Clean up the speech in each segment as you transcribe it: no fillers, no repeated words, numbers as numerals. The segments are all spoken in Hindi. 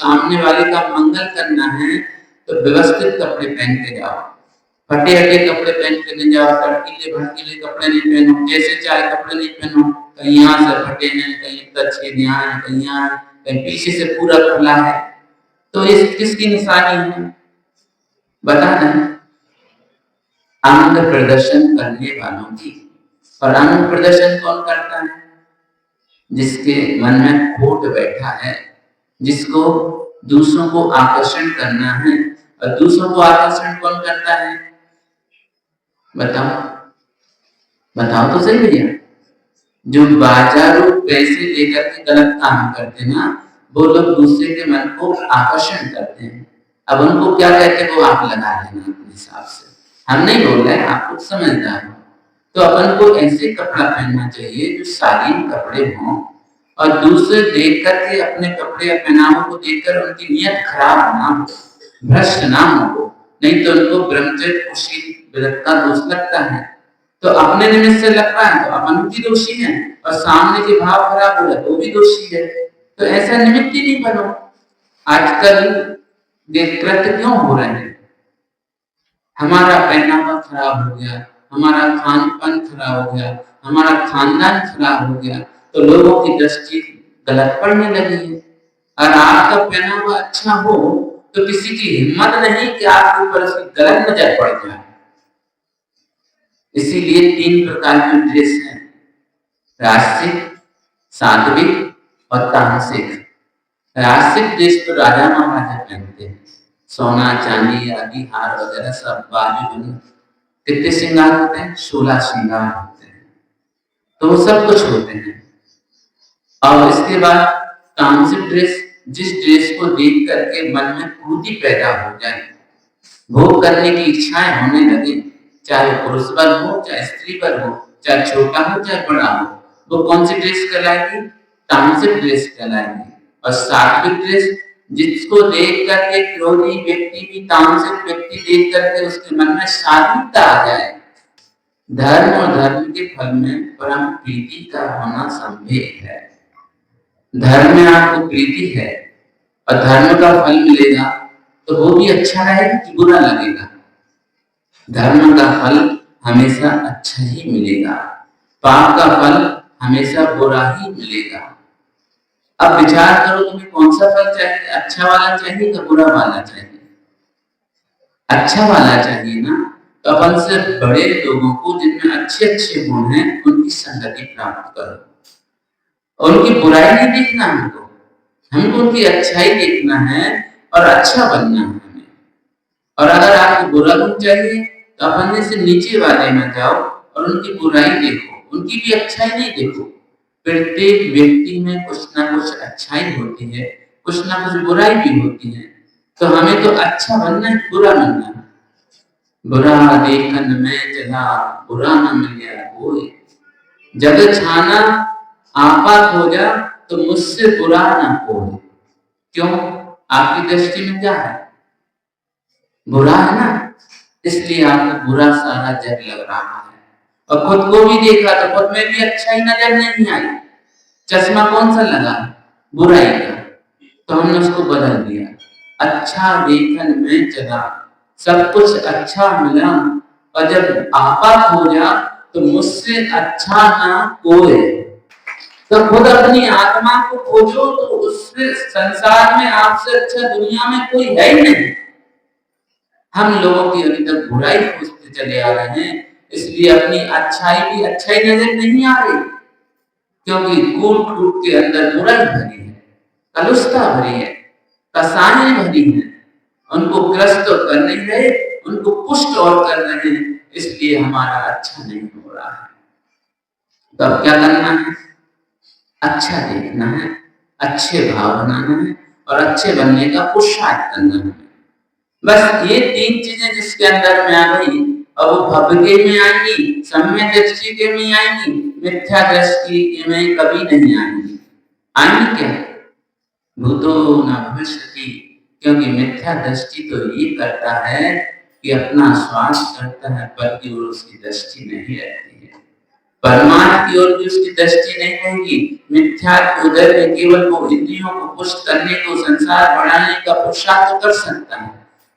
सामने वाले का मंगल करना है तो व्यवस्थित कपड़े पहन के जाओ। फटे हटे कपड़े पहन के नहीं जाओ, तड़कीले भड़कीले कपड़े नहीं पहनो, जैसे चाहे कपड़े नहीं पहनो। कहीं यहाँ से फटे हैं, कहीं छेद यहाँ है, कहीं यहाँ है, कहीं पीछे से पूरा खुला है। तो इस किसकी निशानी है बता दें? अंग प्रदर्शन करने वालों की। और अंग प्रदर्शन कौन करता है? जिसके मन में खोट बैठा है, जिसको दूसरों को आकर्षण करना है। और दूसरों को आकर्षण कौन करता है? बताओ बताओ तो सही भैया। जो बाजारू पैसे लेकर के गलत काम करते ना, वो लोग दूसरे के मन को आकर्षण करते हैं। अब उनको क्या कहते हैं वो आप लगा लेना अपने हिसाब से, हम नहीं बोल रहे, आप कुछ समझदार हो। तो अपन को ऐसे कपड़ा पहनना चाहिए जो शालीन कपड़े हों, और दूसरे देख करके अपने कपड़े या पहनावों को देखकर उनकी नीयत खराब ना हो, भ्रष्ट ना हो। नहीं तो उनको ब्रह्मचर्य कुशील व्रत का दोष लगता है। तो अपने निमित्त से लगता है तो अपन भी दोषी है, और सामने के भाव खराब हो जाए तो भी दोषी है। तो ऐसा निमित्त ही नहीं बनो। आजकल कृत्य क्यों हो रहे हैं? हमारा पहनावा खराब हो गया, हमारा खान पान खराब हो गया, हमारा खानदान खराब हो गया, तो लोगों की दृष्टि गलत पड़ने लगी है। और आपका पहनावा अच्छा हो तो किसी की हिम्मत नहीं कि आपके ऊपर उसकी गलत नजर पड़ जाए। इसीलिए 3 प्रकार की ड्रेस है, राजसिक, सात्विक और तामसिक। राजसिक ड्रेस तो राजा महाराजा पहनते हैं, सोना चांदी आदि हार वगैरह सब, बाजू कितने श्रृंगार होते हैं? 16 श्रृंगार होते हैं, तो वो सब कुछ होते हैं। और इसके बाद तामसिक ड्रेस, जिस ड्रेस को देख करके मन में क्रोध पैदा हो जाए, भोग करने की इच्छाएं होने लगे, चाहे पुरुष वर्ग हो, चाहे स्त्री वर्ग हो, चाहे छोटा हो चाहे बड़ा हो, वो कौन सी ड्रेस कहलाएगी? तामसिक ड्रेस कहलाएगी। और सात्विक ड्रेस, जिसको देख करके क्रोधी व्यक्ति भी, तामसिक व्यक्ति देख करके उसके मन में सात्विकता आ जाए। धर्म और धर्म के फल में परम प्रीति का होना संभव है। धर्म में आपको प्रीति है और धर्म का फल मिलेगा तो वो भी अच्छा रहेगा कि बुरा लगेगा? धर्म का फल हमेशा अच्छा ही मिलेगा, पाप का फल हमेशा बुरा ही मिलेगा। अब विचार करो तुम्हें कौन सा फल चाहिए? अच्छा वाला चाहिए कि बुरा वाला चाहिए? अच्छा वाला चाहिए ना। तो अपन से बड़े लोगों को जिनमें अच्छे अच्छे गुण हैं उनकी संगति प्राप्त करो। उनकी बुराई नहीं देखना हमको उनकी अच्छाई देखना है और अच्छा बनना है हमें। और अगर आपको बुरा गुण चाहिए तो अपन से नीचे वाले में जाओ और उनकी बुराई देखो, उनकी भी अच्छाई नहीं देखो। प्रत्येक व्यक्ति में कुछ ना कुछ अच्छाई होती है, कुछ ना कुछ बुराई भी होती है। तो हमें तो अच्छा बनना है, बुरा बनना है। बुरा देखन में चला, बुरा न मिले कोई, जग छाना आपा खोजा तो मुझसे बुरा ना कोई। क्यों? आपकी दृष्टि में क्या है? बुरा है ना, इसलिए आपको बुरा सारा जग लग रहा है। और खुद को भी देखा तो खुद में भी अच्छा ही नजर नहीं आई। चश्मा कौन सा लगा? बुराई का। तो हमने उसको बदल दिया, अच्छा देखन में चला, सब कुछ अच्छा मिला, और जब आपा खोजा तो मुझसे अच्छा ना कोई। तो खुद अपनी आत्मा को खोजो तो उससे संसार में आपसे अच्छा दुनिया में कोई है ही नहीं। हम लोगों की अभी तक बुराई खोजते चले आ रहे हैं, इसलिए अपनी अच्छाई भी अच्छाई नजर नहीं आ रही, क्योंकि कूट कूट के अंदर बुराई भरी है, कलुषता भरी है, कसाने भरी है। उनको ग्रस्त तो कर नहीं रहे, उनको पुष्ट और कर रहे हैं, इसलिए हमारा अच्छा नहीं हो रहा है। तो अब क्या करना है? अच्छा देखना है, अच्छे भाव बनाना है और अच्छे बनने का पुरुषार्थ करना है। बस ये 3 चीजें जिसके अंदर में आ गई, अब वो भव्य के में आएंगी, सम्यक दृष्टि के में आएंगी, मिथ्या दृष्टि के में कभी नहीं आएंगी। आएंगी क्या? भूतो न भविष्यति, क्योंकि मिथ्या दृष्टि तो ये करता है कि अपना स्वार्थ करता है, बल्कि उसकी दृष्टि नहीं रहती है। परमार्थ की ओर भी उसकी दृष्टि नहीं रहेगी। मिथ्यात्व उदय में केवल वो इंद्रियों को पुष्ट करने को, संसार बढ़ाने का पुरुषार्थ तो कर सकता है,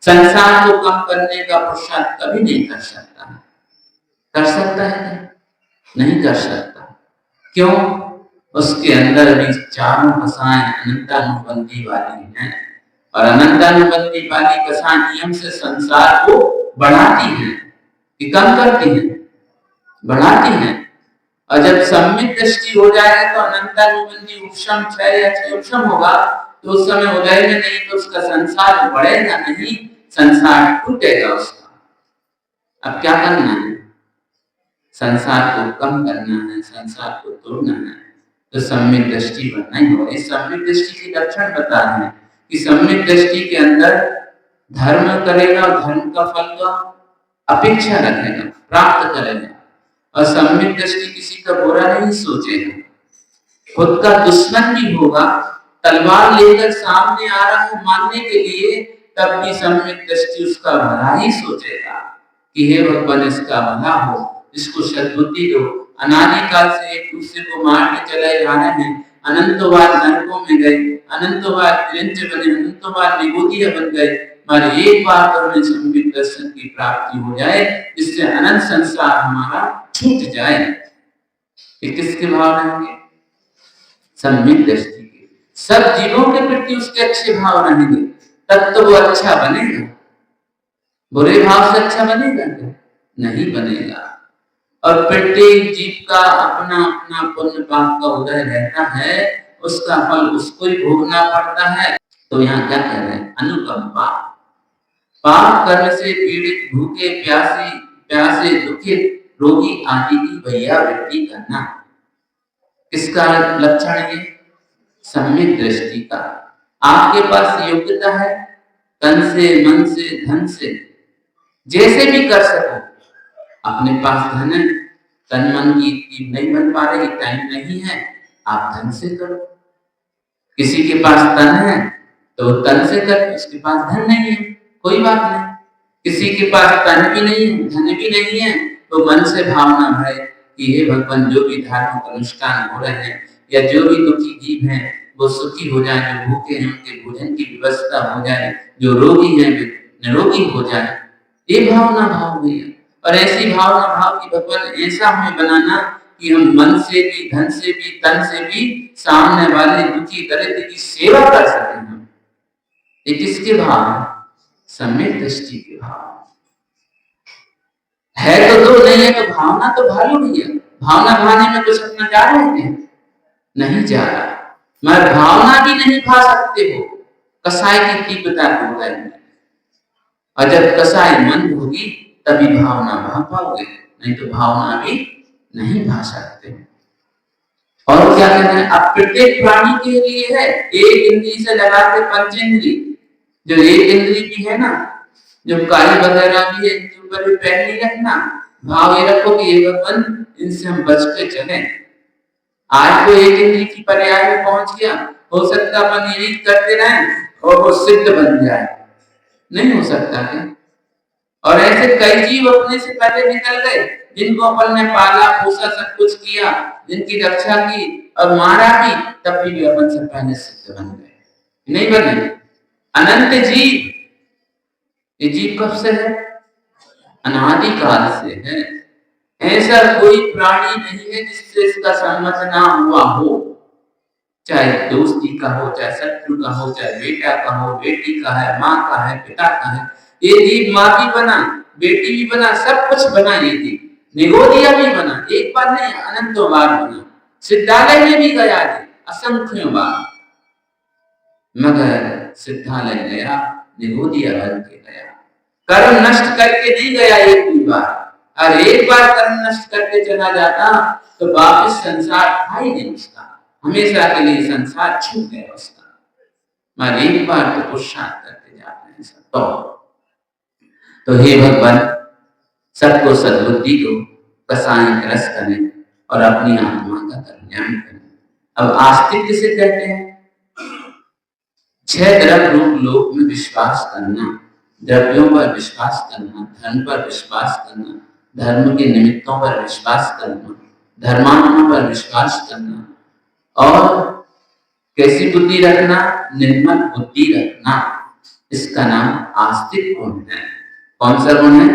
संसार को कम करने का पुरुषार्थ कभी नहीं कर सकता। कर सकता है? नहीं कर सकता। क्यों? उसके अंदर भी चारों कसाएं अनंतानुबंधी वाली हैं, और अनंतानुबंधी वाली कसाएं नियम से संसार को बढ़ाती हैं कि कम करती हैं? बढ़ाती हैं। और जब सम्मित दृष्टि हो जाएगा तो अनंतानुबंधी उपशम क्षय या क्षय उपशम होगा, तो उस समय उदय में नहीं तो उसका संसार बढ़ेगा नहीं, संसार टूटेगा उसका। अब क्या करना है? संसार को कम करना है, संसार को तोड़ना है, तो सम्मित दृष्टि बनना ही होगा। इस सम्मित दृष्टि के लक्षण बता रहे हैं कि सम्मित दृष्टि के अंदर धर्म करेगा और धर्म का फल का अपेक्षा रखेगा, प्राप्त करेगा। और सम्मित दृष्टि किसी का बुरा नहीं सोचेगा, खुद का दुश्मन भी होगा, तलवार लेकर सामने आ रहा है मारने के लिए, तब भी सम्मित दृष्टि उसका भला ही सोचेगा कि हे भगवान इसका भला हो, इसको सद्बुद्धि दो। अनादिकाल से एक दूसरे को मार के चले जा रहे हैं, अनंत बार नरकों में गए, अनंत बार तिरंज बने, अनंत बार निगोदिया बन गए, मगर एक बार तो हमें सम्मित दर्शन की प्राप्ति हो जाए, जिससे अनंत संसार हमारा छूट जाए। ये किसके भाव रहेंगे? सम्मित दृष्टि के। सब जीवों के प्रति उसके अच्छे भाव रहेंगे, तब तो वो अच्छा बनेगा। बुरे भाव से अच्छा बनेगा क्या? नहीं बनेगा। और प्रत्येक जीव का अपना अपना पुण्य पाप का उदय रहता है, उसका फल उसको ही भोगना पड़ता है। तो यहाँ क्या कह रहे हैं? अनुकंपा। पाप कर्म से पीड़ित, भूखे प्यासे दुखित रोगी आदि की भैयावृत्ति करना, किसका लक्षण है? सम्यक दृष्टि का। आपके पास योग्यता है, तन से, मन से, धन से, जैसे भी कर सको। अपने पास धन है, तन मन की नहीं बन पा रही, टाइम नहीं है, आप धन से करो। किसी के पास तन है तो तन से करो, उसके पास धन नहीं है, कोई बात नहीं। किसी के पास तन भी नहीं है, धन भी नहीं है, तो मन से भावना है कि हे भगवान, जो भी धार्मिक अनुष्ठान हो रहे हैं या जो भी दुखी जीव हैं वो सुखी हो जाए, जो भूखे हैं उनके भोजन की व्यवस्था हो जाए, जो रोगी हैं वे निरोगी हो जाए। ये भावना भाव हुई है। और ऐसी भावना भाव की भगवान ऐसा हमें बनाना कि हम मन से भी, धन से भी, तन से भी सामने वाले दुखी दरिद्र की सेवा कर सकें। ये किसके भाव है? सम्यक दृष्टि के भाव है। तो दो नहीं है तो भावना तो भालो भैया। भावना भाने में कुछ अपना जा रहे हैं? नहीं जा रहा। मगर भावना भी नहीं भा सकते हो कसाई की तीव्रता को उदय में। और जब कसाई मन होगी तभी भावना भा पाओगे, नहीं तो भावना भी नहीं भा सकते। और क्या कहना है? अब प्रत्येक प्राणी के लिए है, एक इंद्री से लगाकर पंचेंद्री, जो एक इंद्री भी है ना, जो काली वगैरह भी है, इनके ऊपर भी पैर नहीं रखना, भाव ये रखो कि ये भगवान इनसे हम बच के चले। आज तो एक इंद्री की पर्याय में पहुंच गया, हो सकता अपन यही करते रहे और वो सिद्ध बन जाए, नहीं हो सकता है। और ऐसे कई जीव अपने से पहले निकल गए, जिनको अपन ने पाला पोसा सब कुछ किया, जिनकी रक्षा की और मारा भी, तब भी अपन से पहले सिद्ध बन गए, नहीं बने। अनंत जीव, ये जीव कब से है? अनादि काल से है। ऐसा कोई प्राणी नहीं है जिससे इसका संबंध ना हुआ हो, चाहे दोस्ती का हो, चाहे शत्रु का हो, चाहे बेटा का हो, बेटी का है, माँ का है, पिता का है। ये जीव माँ भी बना, बेटी भी बना, सब कुछ बना। ये जीव निगोदिया भी बना, एक बार नहीं अनंतों बार बना। सिद्धालय में भी गया जी, असंख्य बार, मगर सिद्धालय गया निगोदिया बन के गया। कर्म नष्ट करके नहीं गया एक भी बार। और एक बार कर्म नष्ट करके चला जाता तो वापस संसार था ही नहीं उसका, हमेशा के लिए संसार छूट गया उसका। मगर एक बार तो पुरुषार्थ करके जाते हैं सब। तो हे भगवान, सबको सद्बुद्धि दो, कसाई रस करें और अपनी आत्मा का कल्याण करें। अब आस्तिक किसे कहते हैं? छह द्रव्य रूप लोक में विश्वास करना, द्रव्यों पर विश्वास करना, धन पर विश्वास करना, धर्म के निमित्तों पर विश्वास करना, धर्मात्मा पर विश्वास करना और कैसी बुद्धि रखना, निर्मल बुद्धि रखना, इसका नाम आस्तिक गुण है। कौन सा गुण है?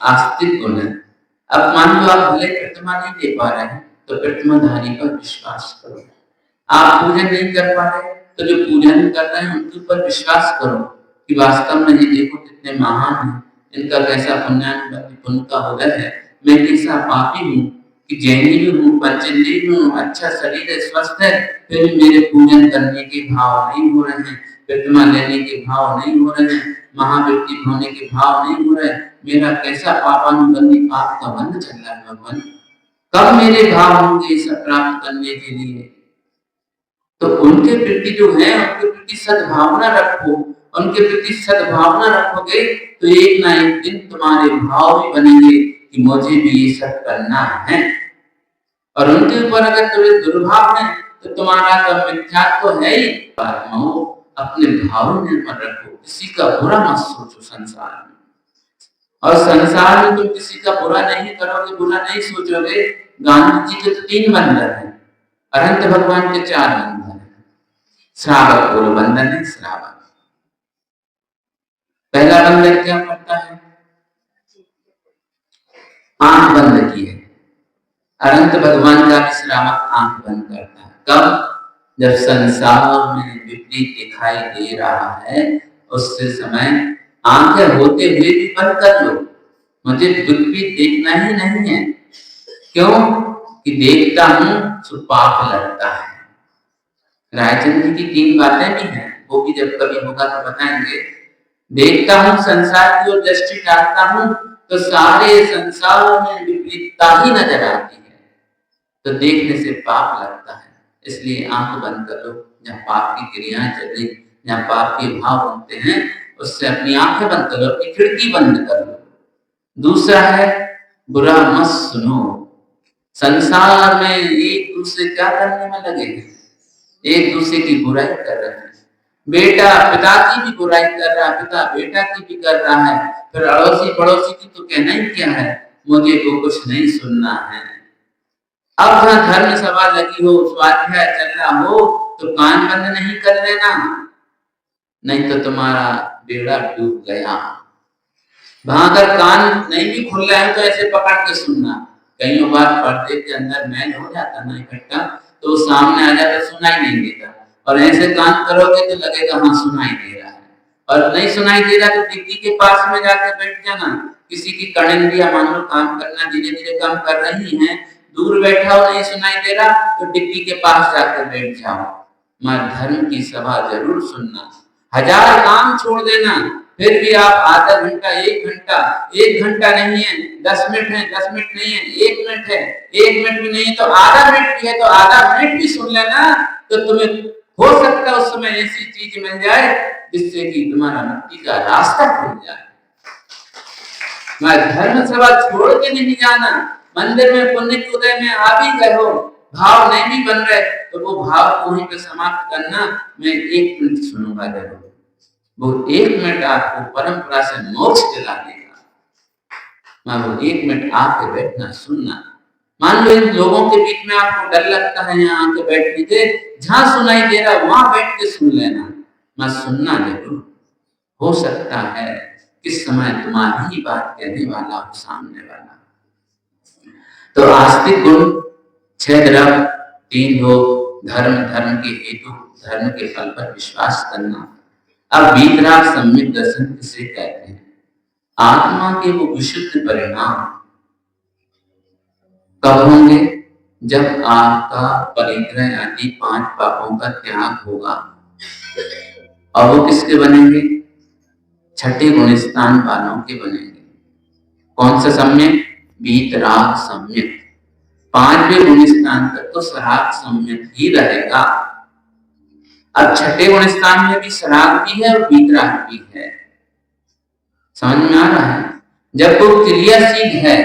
आस्तिक गुण है। अब मान लो आप भले प्रतिमा नहीं दे पा रहे हैं तो प्रतिमाधारी पर विश्वास करो। आप पूजन नहीं कर पा रहे तो जो पूजन कर रहे हैं उनके ऊपर विश्वास करो कि वास्तव में ये देखो कितने महान हैं, इनका कैसा पुण्य का उदय है, मैं कैसा पापी हूँ कि जैनी भी हूँ, पंचेंद्रिय भी हूँ, अच्छा शरीर है, स्वस्थ है, फिर भी मेरे पूजन करने के भाव नहीं हो रहे हैं, प्रतिमा लेने के भाव नहीं हो रहे हैं, महाव्यक्ति होने के भाव नहीं हो रहे, मेरा कैसा पापानुबंधी पाप का बंध चल रहा है भगवान, कब मेरे भाव होंगे सब प्राप्त करने के लिए। तो उनके प्रति जो है उनके प्रति सद्भावना रखो, उनके प्रति सद्भावना रखोगे तो एक ना एक दिन तुम्हारे भाव भी बनेंगे कि मुझे भी ये सब करना है। और उनके ऊपर अगर तुम्हें दुर्भाव है तो तुम्हारा तो मिथ्यात्व तो है ही। अपने भाव निर्मल रखो, किसी का बुरा मत सोचो संसार में, और संसार में तुम किसी का बुरा नहीं करोगे, बुरा नहीं सोचोगे। गांधी जी के तो 3 बंधन है, अनंत भगवान के 4 बंधन है। श्रावक पूर्व बंधन है, श्रावक। पहला बंधन क्या करता है? आंख बंद की है। अनंत भगवान का भी श्रावक आंख बंद करता है। कब? जब संसार में विपरीत दिखाई दे रहा है, उससे समय आंखें होते हुए भी बंद कर लो, मुझे विपरीत देखना ही नहीं है। क्यों? कि देखता हूं तो पाप लगता है। रायचंद जी की 3 बातें भी हैं, वो भी जब कभी होगा तो बताएंगे। देखता हूं, संसार की ओर दृष्टि डालता हूं तो सारे संसार में विपरीतता ही नजर आती है, तो देखने से पाप लगता है। इसलिए आंख बंद कर लो, जहाँ पाप की क्रियाएं चल रही, जहाँ पाप के भाव बनते हैं, उससे अपनी आंखें बंद करो, अपनी खिड़की बंद कर लो। दूसरा है बुरा मत सुनो। संसार में एक दूसरे क्या करने में लगे हैं? एक दूसरे की बुराई कर रहे हैं। बेटा पिता की भी बुराई कर रहा है, पिता बेटा की भी कर रहा है, फिर अड़ोसी पड़ोसी की तो कहना ही क्या है, मुझे वो कुछ नहीं सुनना है। अब जहाँ धर्म सभा लगी हो, स्वाध्याय चल रहा हो, तो कान बंद नहीं कर लेना, नहीं तो तुम्हारा बेड़ा डूब गया। वहां अगर कान नहीं भी खुल रहे हैं तो ऐसे पकड़ के सुनना। कई बार पर्दे के अंदर मैल हो जाता ना इकट्ठा, तो सामने आ जाता, सुनाई नहीं देता, और ऐसे कान करोगे तो लगेगा हाँ सुनाई दे रहा है। और नहीं सुनाई दे रहा तो डिग्गी के पास में जाकर बैठ जाना। किसी की कड़ंगियां मान लो काम करना धीरे धीरे कम कर रही हैं, दूर बैठा हो, नहीं सुनाई दे रहा तो डिग्गी के पास जाकर बैठ जाओ। मगर धर्म की सभा जरूर सुनना। 1000 काम छोड़ देना, फिर भी आप आधा घंटा, 1 घंटा नहीं है, 10 मिनट है, 10 मिनट नहीं है, 1 मिनट है, 1 मिनट भी नहीं है तो आधा मिनट भी है तो आधा मिनट भी सुन लेना, तो तुम्हें हो सकता है उस समय ऐसी चीज मिल जाए जिससे कि तुम्हारा मुक्ति का रास्ता खुल जाए। मैं धर्म सभा छोड़ के नहीं जाना। मंदिर में पुण्य के उदय में आ भी गए हो, भाव नहीं भी बन रहे तो वो भाव को वहीं पे समाप्त करना। मैं 1 मिनट सुनूंगा जरूर, वो 1 मिनट आपको परंपरा से मोक्ष दिला देगा। मैं वो 1 मिनट आके बैठना सुनना। मान लो इन लोगों के बीच में आपको डर लगता है यहाँ आके बैठने के, जहां सुनाई दे रहा वहां बैठ के सुन लेना, मैं सुनना जरूर। हो सकता है किस समय तुम्हारी ही बात कहने वाला हो सामने वाला। तो आस्तिक गुण 6 द्रव्य, 3 लोग, धर्म, धर्म के हेतु, धर्म के फल पर विश्वास करना। अब वीतराग सम्यक दर्शन किसे कहते हैं? आत्मा के वो विशुद्ध परिणाम कब होंगे? जब आपका परिग्रह आदि 5 पापों का त्याग होगा। और वो किसके बनेंगे? छठे गुण स्थान वालों के बनेंगे। कौन सा सम्यक? वीतराग सम्यक। 5वें गुण स्थान तक तो सराग सम्यक ही रहेगा। अब छठे गुण स्थान में भी सराग भी है और वीतराग भी है। समझ में आ रहा है? जब वो क्रियाशील है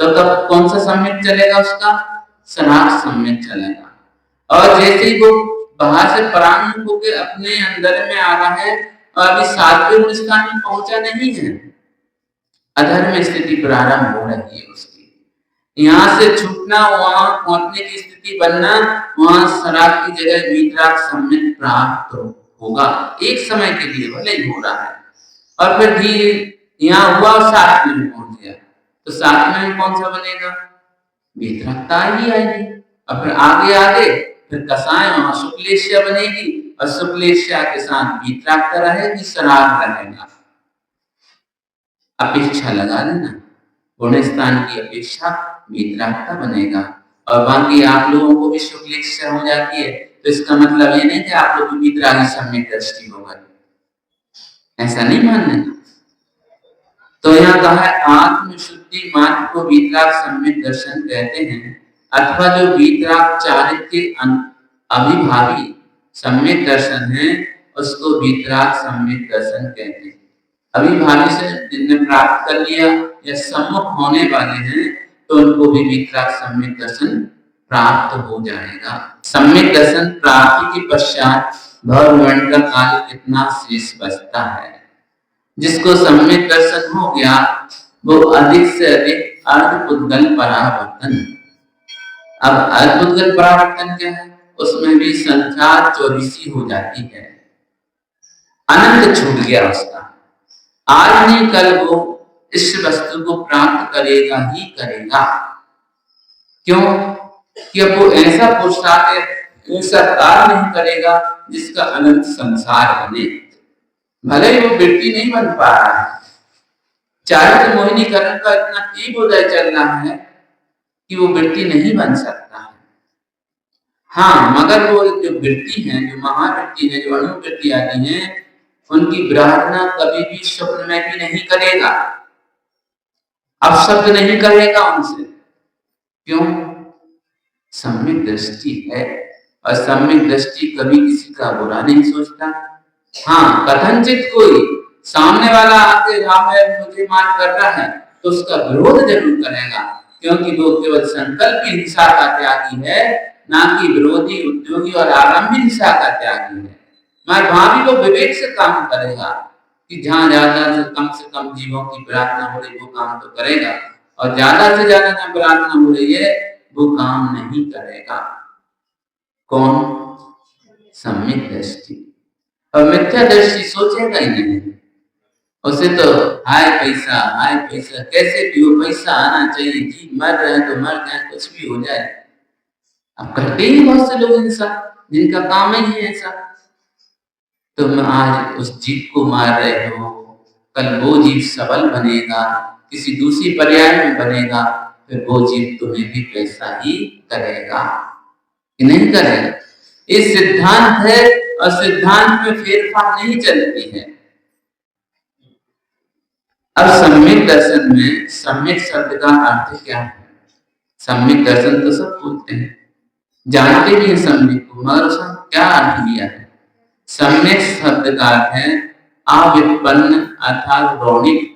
तो तब कौन सा सम्यक चलेगा? उसका सराग सम्यक चलेगा। और जैसे ही वो बाहर से परांग होकर अपने अंदर में आ रहा है और अभी 7वें गुण स्थान में पहुंचा नहीं है, अधर्म स्थिति प्रारंभ हो रही है उसकी, यहाँ से छूटना, वहां पहुंचने की स्थिति बनना, वहां शराब की जगह वीतराग सम्यक प्राप्त होगा। एक समय के लिए भले ही हो रहा है, और फिर धीरे यहाँ हुआ और 7वें में पहुंच गया, तो 7वें में कौन सा बनेगा? वीतरागता ही आएगी। और फिर आगे आगे फिर कसाय, वहां शुक्लेश्या बनेगी, और शुक्लेश्या के साथ वीतरागता रहेगी, शराब रहेगा। अपेक्षा लगा लेना, पुण्य स्थान की अपेक्षा वीतरागता बनेगा। और बाकी आप लोगों को भी शुक्लेश्या हो जाती है, तो इसका मतलब ये नहीं कि आप लोग भी वीतरागी सम्यक दृष्टि होगा, ऐसा नहीं मान लेना। तो यहाँ कहा है आत्म शुद्धि मार्ग को वीतराग सम्यक दर्शन कहते हैं, अथवा जो वीतराग चारित्र के अभिभावी सम्यक दर्शन है, उसको वीतराग सम्यक दर्शन कहते हैं। अभिभावी से जिनने प्राप्त कर लिया या सम्मुख होने वाले हैं, तो उनको भी वीतराग सम्यक दर्शन प्राप्त हो जाएगा। सम्यक दर्शन प्राप्ति के पश्चात भवमंडल का काल कितना शेष बचता है। जिसको सम्यक दर्शन हो गया, वो अधिक से अधिक अर्धपुद्गल परावर्तन। अब अर्धपुद्गल परावर्तन क्या है? उसमें भी संख्या 24 हो जाती है, अनंत छूट गया उसका। आज नहीं कल वो इस वस्तु को प्राप्त करेगा ही करेगा। क्यों? कि अब वो ऐसा पुरुषार्थ, ऐसा कार्य नहीं करेगा जिसका अनंत संसार बने। भले ही वो वृत्ति नहीं बन पा रहा है, चारित्र मोहिनीकरण का इतना तीव्र उदय चल रहा है कि वो वृत्ति नहीं बन सकता है। हाँ, मगर वो जो वृत्ति है, जो महावृत्ति है, जो अणुवृत्ति आदि है, उनकी विराधना कभी भी स्वप्न में भी नहीं करेगा, अपशब्द नहीं करेगा उनसे। क्यों? सम्यक दृष्टि है, और सम्यक दृष्टि कभी किसी का बुरा नहीं सोचता। हाँ, कथनचित कोई सामने वाला आके मुझे मार कर रहा है, तो उसका विरोध जरूर करेगा, क्योंकि वो केवल संकल्प हिंसा का त्यागी है, ना कि विरोधी, उद्योगी और आरंभी हिंसा का त्यागी है। मैं वहां भी वो विवेक से काम करेगा कि जहां ज्यादा से कम जीवों की प्रार्थना हो रही, वो काम तो करेगा, और ज्यादा से ज्यादा जहां प्रार्थना हो रही है, वो काम नहीं करेगा। कौन? सम्यक दृष्टि। और मिथ्या दृष्टि सोचेगा ही नहीं, उसे तो हाय पैसा, कैसे भी हो पैसा आना चाहिए जी, मर रहे तो मर जाए, कुछ भी हो जाए। अब करते ही बहुत से लोग इंसान, जिनका काम ही है ऐसा। तुम आज उस जीव को मार रहे हो, कल वो जीव सबल बनेगा, किसी दूसरी पर्याय में बनेगा, फिर वो जीव तुम्हें भी वैसा ही करेगा कि नहीं करेगा। ये सिद्धांत है, और सिद्धांत में फेरफार नहीं चलती है। अब सम्यक दर्शन में सम्यक शब्द का अर्थ क्या है? सम्यक दर्शन तो सब बोलते हैं, जानते भी हैं सम्यक को, मगर उसका क्या अर्थ लिया है? सम्यक शब्द का अर्थ है अव्युत्पन्न अर्थात गौणिक,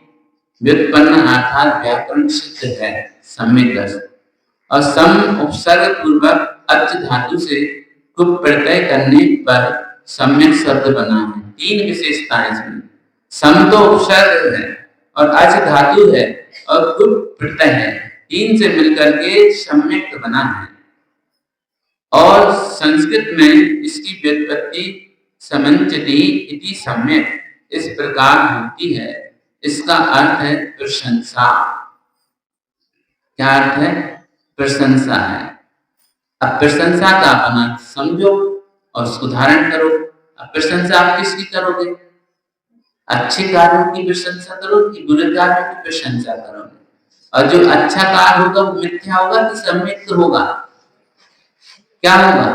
व्युत्पन्न अर्थात व्याकरण सिद्ध है सम्यक दर्शन। और सम उपसर्ग पूर्वक अच धातु से कुप प्रत्यय करने पर सम्यक शब्द बना है। 3 विशेषताएं इसमें। सम तो उपसर्ग है, और अच धातु है, और कुप प्रत्यय है, 3 से मिलकर के सम्यक बना है। और संस्कृत में इसकी व्युत्पत्ति समंचति इति सम्यक इस प्रकार होती है। इसका अर्थ है प्रशंसा। क्या अर्थ है? प्रशंसा है। अब प्रशंसा का अपना समझो और उसको धारण करो। अब प्रशंसा आप किसकी करोगे? अच्छे कार्यों की प्रशंसा करोगे कि बुरे कार्यों की प्रशंसा करोगे? और जो अच्छा कार्य होगा वो मिथ्या होगा कि सम्यक होगा? क्या होगा?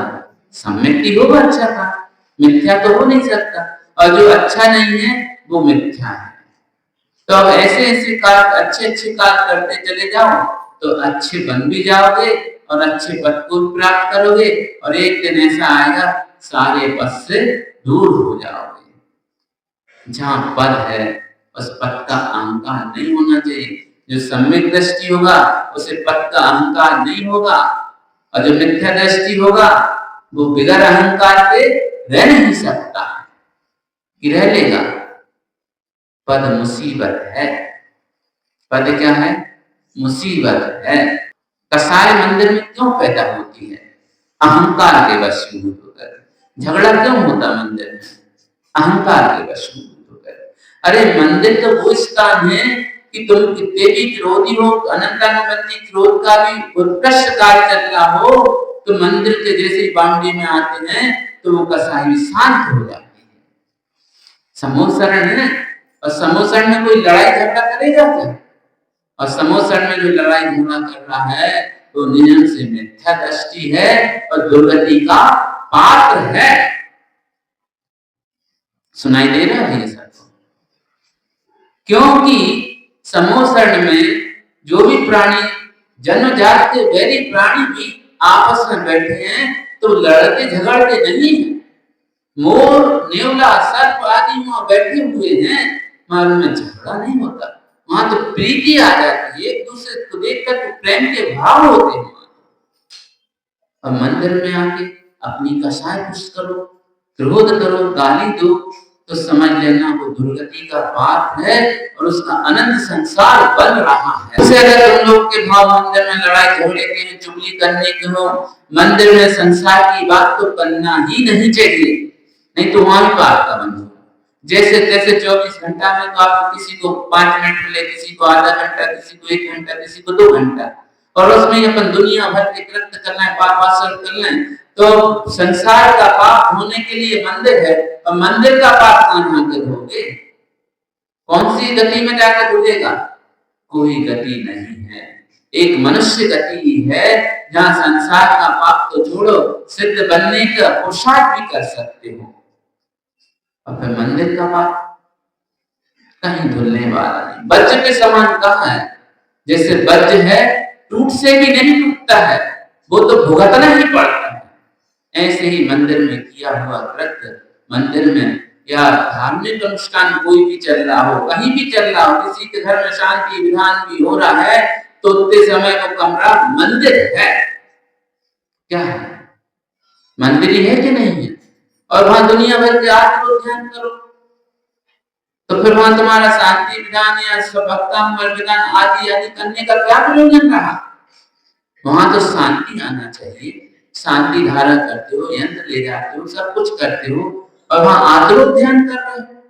सम्यक ही होगा अच्छा कार्य, मिथ्या तो हो नहीं सकता। और जो अच्छा नहीं है वो मिथ्या है। तो अब ऐसे ऐसे कार्य, अच्छे अच्छे कार्य करते चले जाओ, तो अच्छे बन भी जाओगे और अच्छे पद को प्राप्त करोगे, और एक दिन ऐसा आएगा सारे पद से दूर हो जाओगे। जहां पद है उस पद का अहंकार नहीं होना चाहिए। जो सम्यक दृष्टि होगा उसे पद का अहंकार नहीं होगा, और जो मिथ्या दृष्टि होगा वो बिगड़ अहंकार के रह नहीं सकता कि रह लेगा। पद मुसीबत है। पद क्या है? मुसीबत है। कसाय मंदिर में क्यों पैदा होती है? अहंकार के वशीभूत होकर। झगड़ा क्यों होता मंदिर में? अहंकार के वशीभूत होकर। अरे मंदिर तो वो स्थान है कि तुम कितने भी क्रोधी हो, अनंतानुबंधी क्रोध का भी उत्कृष्ट कार्य चल रहा हो, तो मंदिर के जैसे बाउंड्री में आते हैं तो वो कसाई शांत हो जाती है। समोसरण है, और समोसरण में कोई लड़ाई झगड़ा करेगा क्या? और समोसरण में जो लड़ाई झगड़ा कर रहा है तो नियम से मिथ्या दृष्टि है और दुर्गति का पात्र है। सुनाई दे रहा है ये सबको? क्योंकि समोसरण में जो भी प्राणी, जन्मजात के वैरी प्राणी भी आपस में बैठे हैं तो लड़ते झगड़ते नहीं है। मोर, नेवला, सर्प आदि वहां बैठे हुए हैं, मालूम में झगड़ा नहीं होता। वहां तो प्रीति आ जाती है, एक दूसरे को देखकर तो प्रेम के भाव होते हैं। और मंदिर में आके अपनी कसाय पुष्ट करो, क्रोध करो, गाली दो, तो समझ लेना वो दुर्गति का पाप है और उसका अनंत संसार बन रहा है। उसे अगर तुम लोग के भाव मंदिर में लड़ाई झगड़े के, चुगली करने के हो, मंदिर में संसार की बात तो करना ही नहीं चाहिए, नहीं तो वहां भी पाप का बंधन। जैसे तैसे 24 घंटा में तो आप किसी को 5 मिनट मिले, किसी को आधा घंटा, किसी को 1 घंटा, किसी को 2 घंटा, और उसमें अपन दुनिया भर के कृत्य करना है, पाप आचरण करना है, तो संसार का पाप होने के लिए मंदिर है, और मंदिर का पाप कहां के धोगे? कौन सी गति में जाकर धोएगा? कोई गति नहीं है। एक मनुष्य गति ही है जहां संसार का पाप तो छोड़ो, सिद्ध बनने का पुरुषार्थ भी कर सकते हो। और फिर मंदिर का पाप कहीं धुलने वाला नहीं। वज्र के समान कहा है, जैसे वज्र है टूट से भी नहीं टूटता है, वो तो भुगतना ही पड़ता है। ऐसे ही मंदिर में किया हुआ कृत्य, मंदिर में या धार्मिक अनुष्ठान कोई भी चल रहा हो, कहीं भी चल रहा हो, किसी के घर में शांति विधान भी हो रहा है, तो उतने समय वो कमरा मंदिर है। क्या है? मंदिर ही है कि नहीं है? और वहां दुनिया भर के आत्म ध्यान करो, तो फिर वहां तुम्हारा शांति विधान या भक्तामृत विधान आदि आदि करने का क्या प्रयोजन रहा? वहां तो शांति आना चाहिए। शांति धारा करते हो, यंत्र ले जाते हो, सब कुछ करते हो, और वहां आत्म ध्यान कर रहे हो।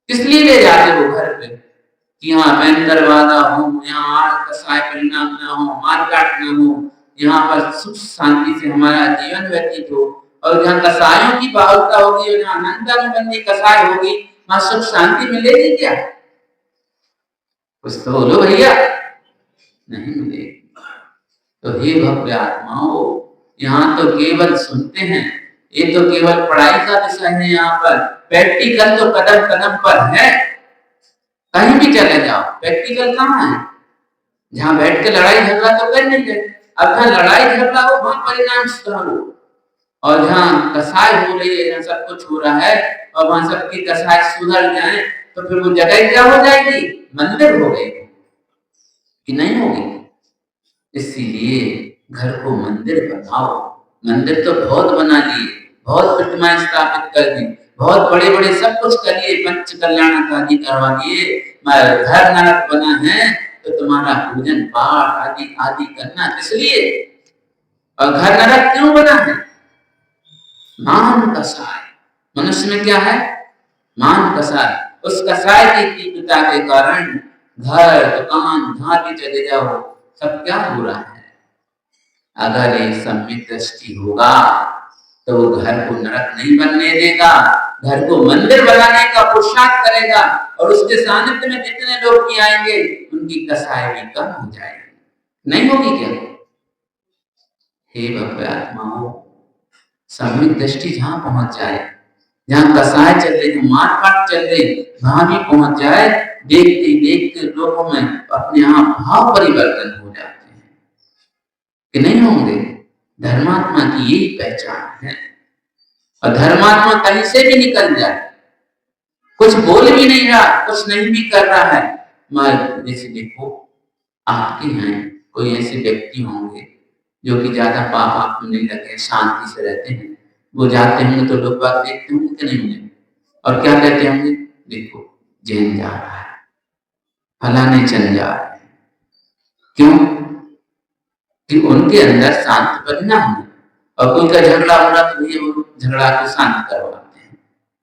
किस लिए ले जाते हो घर पे? कि यहाँ बैंकरवादा हो, यहाँ कसाय परिणाम ना हो, मारकाट ना हो, यहाँ पर सुख शांति से हमारा जीवन व्यतीत हो। और जहाँ कसायों की बाहुलता होगी और जहाँ अनंतानुबंधी कसाय होगी, वहां सुख शांति मिलेगी क्या? कुछ तो बोलो भैया। नहीं मिलेगी। तो हे भव्य आत्माओं, यहाँ तो केवल सुनते हैं, ये तो केवल पढ़ाई का विषय है। यहाँ पर प्रैक्टिकल तो कदम कदम पर है। कहीं भी चले जाओ, प्रैक्टिकल कहाँ है? जहाँ बैठ के लड़ाई झगड़ा तो कर नहीं गए। अब जहाँ लड़ाई झगड़ा हो वहां परिणाम सुधार हो, और जहाँ कसाय हो रही है, जहाँ सब कुछ हो रहा है, और वहां सबकी कसाय सुधर जाए, तो फिर वो जगह क्या हो जाएगी? मंदिर हो गई कि नहीं होगी? इसीलिए घर को मंदिर बनाओ। मंदिर तो बहुत बना लिए, बहुत प्रतिमाएं स्थापित कर दी, बहुत बड़े बड़े सब कुछ करिए, पंच कल्याण आदि करवा दिए, घर नरक बना है, तो तुम्हारा पूजन पाठ आदि आदि करना इसलिए। और घर नरक क्यों बना है? मान कसाय। मनुष्य में क्या है? मान कसाय। उस कसाय की तीव्रता के कारण घर, दुकान, जहां भी चले जाओ, सब क्या हो रहा है? अगर एक सम्यक दृष्टि होगा तो वो घर को नरक नहीं बनने देगा, घर को मंदिर बनाने का पुरुषार्थ करेगा, और उसके सानिध्य में जितने लोग भी आएंगे उनकी कसाई भी कम हो जाएगी। नहीं होगी क्या? हे भव्य आत्माओं, सम्यक दृष्टि जहां पहुंच जाए, जहां कसाय चल रही, मारकाट चल रही, वहां भी पहुंच जाए, देखते देखते लोगों में अपने यहाँ भाव परिवर्तन हो जाते हैं कि नहीं होंगे? धर्मात्मा की यही पहचान है। और धर्मात्मा कहीं से भी निकल जाए, कुछ बोल भी नहीं रहा, कुछ नहीं भी कर रहा है, मगर जैसे देखो आपके यहाँ कोई ऐसे व्यक्ति होंगे जो कि ज्यादा पाप आपको नहीं लगे, शांति से रहते हैं, वो जाते होंगे तो लोग बात देखते होंगे कि नहीं होंगे, और क्या कहते होंगे? देखो जैन जा रहा है, फलाने चल जा रहे हैं। क्यों? कि उनके अंदर शांत परिणाम है। और कोई का झगड़ा हो रहा तो भैया वो झगड़ा को शांत करवा,